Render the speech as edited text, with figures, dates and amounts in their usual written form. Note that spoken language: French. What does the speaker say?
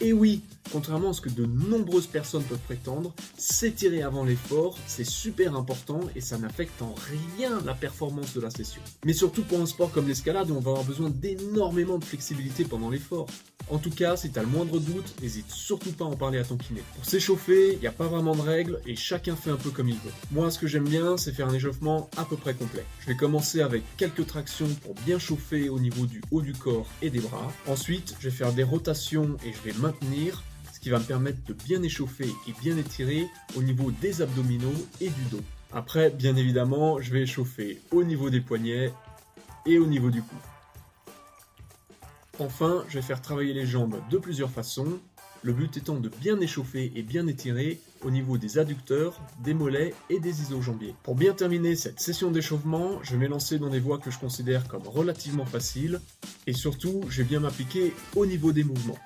Et oui, contrairement à ce que de nombreuses personnes peuvent prétendre, s'étirer avant l'effort, c'est super important et ça n'affecte en rien la performance de la session. Mais surtout pour un sport comme l'escalade où on va avoir besoin d'énormément de flexibilité pendant l'effort. En tout cas, si tu as le moindre doute, n'hésite surtout pas à en parler à ton kiné. Pour s'échauffer, il n'y a pas vraiment de règles et chacun fait un peu comme il veut. Moi, ce que j'aime bien, c'est faire un échauffement à peu près complet. Je vais commencer avec quelques tractions pour bien chauffer au niveau du haut du corps et des bras. Ensuite, je vais faire des rotations et je vais maintenir, ce qui va me permettre de bien échauffer et bien étirer au niveau des abdominaux et du dos. Après, bien évidemment, je vais échauffer au niveau des poignets et au niveau du cou. Enfin, je vais faire travailler les jambes de plusieurs façons, le but étant de bien échauffer et bien étirer au niveau des adducteurs, des mollets et des ischio-jambiers. Pour bien terminer cette session d'échauffement, je vais m'élancer dans des voies que je considère comme relativement faciles et surtout, je vais bien m'appliquer au niveau des mouvements.